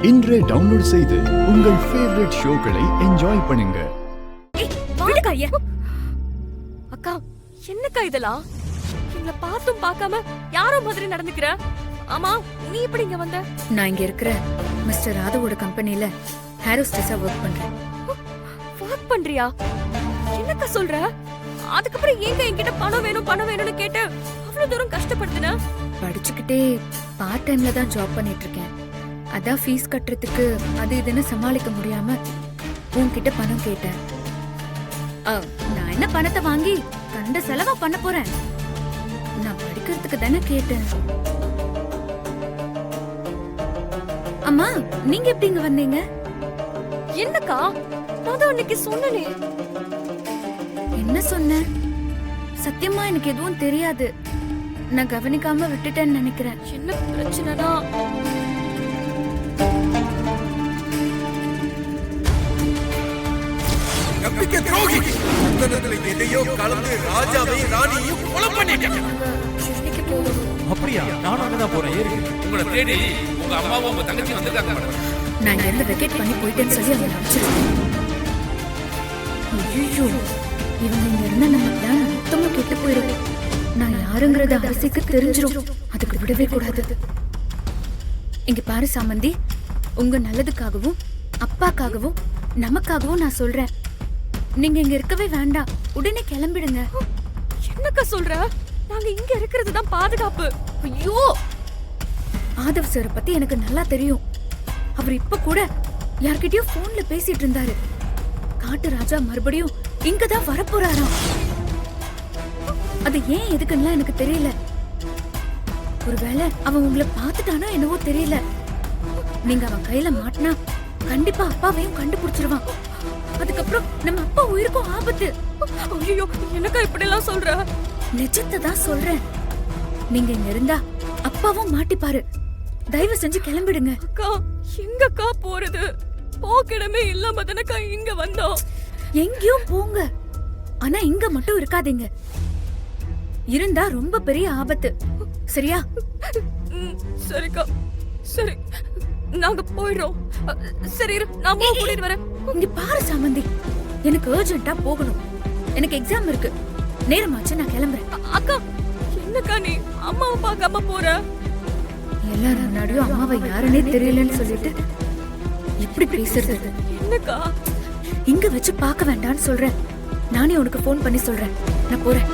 இன்றே டவுன்லோட் செய்து உங்கள் ஃபேவரட் ஷோக்களை என்ஜாய் பண்ணுங்க. அக்கா, என்னக்கா இதெல்லாம்? எங்களை பார்த்தும் பார்க்காம யாரோ மாதிரி நடந்துக்கிற. ஆமா, நீ எப்படி இங்க வந்த? நான் இங்க இருக்கிற மிஸ்டர் ராதுவோட கம்பெனில ஹேர் ஹோஸ்டஸா ஒர்க் பண்றேன். ஒர்க் பண்றியா? என்னக்கா சொல்ற? அதுக்கப்புறம் ஏங்க என்கிட்ட பணம் வேணும்னு கேட்டு அவ்வளவு தூரம் கஷ்டப்படுத்துன? படிச்சுக்கிட்டே பார்ட் டைம்ல தான் ஜாப் பண்ணிட்டு இருக்கேன். அதான் ஃபீஸ் கட்டுறதுக்கு அது இதுன்னு சமாளிக்க முடியாம உன்கிட்ட பணம் கேட்டேன். நான் என்ன பணத்தை வாங்கி கண்ட செலவா பண்ண போறேன்? நான் படிக்கிறதுக்கு தானே கேட்டேன். அம்மா, நீங்க எப்படி இங்க வந்தீங்க? என்னக்கா, நான் தான் அன்னைக்கு சொன்னனே. என்ன சொன்ன? சத்தியமா எனக்கு எதுவும் தெரியாது. நான் கவனிக்காம விட்டுட்டேன்னு நினைக்கிறேன். என்ன பிரச்சனைனா, நம்பிக்கை துரோகி சந்தனத்துல எதையோ கலந்து ராஜாவையும் ராணியையும் கொலை பண்ணிட்டேன். அப்படியா? நானும் அங்கதான் போறேன். ஏறி உங்களை தேடி உங்க அம்மாவும் உங்க தங்கச்சி வந்திருக்காங்க மேடம். நான் இங்க இருந்து வெக்கேட் பண்ணி போயிட்டேன்னு சொல்லி அவங்க அனுப்பிச்சிருக்கேன். ஐயோ, இவங்க இங்க இருந்தா நம்ம பிளான் மொத்தமா கெட்டு போயிடும். நான் யாருங்கிறத அரசிக்கு தெரிஞ்சிடும். அதுக்கு விடவே கூடாது. இங்க பாரு சாமந்தி, உங்க நல்லதுக்காகவும் அப்பாக்காகவும் நமக்காகவும் நான் சொல்றேன், நீங்க இங்க இருக்கவே வேண்டாம். உடனே கிளம்பிடுங்க. என்னக்கா சொல்ற? நாங்க இங்க இருக்கிறது தான் பாதுகாப்பு. ஐயோ, ஆதவ் சார் பத்தி எனக்கு நல்லா தெரியும். அவர் இப்ப கூட யார்கிட்டயோ போன்ல பேசிட்டு இருந்தாரு. காட்டு ராஜா மறுபடியும் இங்கதான் வரப்போறாராம். அது ஏன் எதுக்குன்னு எனக்கு தெரியல. ஒருவேளை அவன் உங்களை பார்த்துட்டானோ என்னவோ தெரியல. நீங்க அவன் கையில மாட்டினா கண்டிப்பா அப்பாவையும் கண்டுபிடிச்சிருவான். அதுக்கப்புறம் நம்ம அப்பா உயிருக்கும் ஆபத்து. ஐயோ, என்னக்கா இப்படி எல்லாம் சொல்ற? நிஜத்தை தான் சொல்றேன். நீங்க இங்க இருந்தா அப்பாவும் மாட்டிப்பாரு. தயவு செஞ்சு கிளம்பிடுங்க. அக்கா, எங்கக்கா போறது? போக்கிடமே இல்லாம தானக்கா இங்க வந்தோம். எங்கேயும் போங்க, ஆனா இங்க மட்டும் இருக்காதீங்க. இருந்தா ரொம்ப பெரிய ஆபத்து. சரியா? சரிக்கா, சரி, நாங்க போயிடுறோம். சரி, நான் கூட்டிட்டு வரேன். இங்க பாரு சாமந்தி, எனக்கு அர்ஜென்ட்டா போகணும். எனக்கு எக்ஸாம் இருக்கு. நேரமாச்சு, நான் கிளம்புறேன். அக்கா, என்னக்கா நீ அம்மாவை பார்க்காம போற? எல்லாரும் முன்னாடியும் அம்மாவை யாருன்னே தெரியலன்னு சொல்லிட்டு எப்படி பேசுறது? என்னக்கா, இங்க வச்சு பார்க்க வேண்டாம்னு சொல்றேன். நானே உனக்கு போன் பண்ணி சொல்றேன். நான் போறேன்.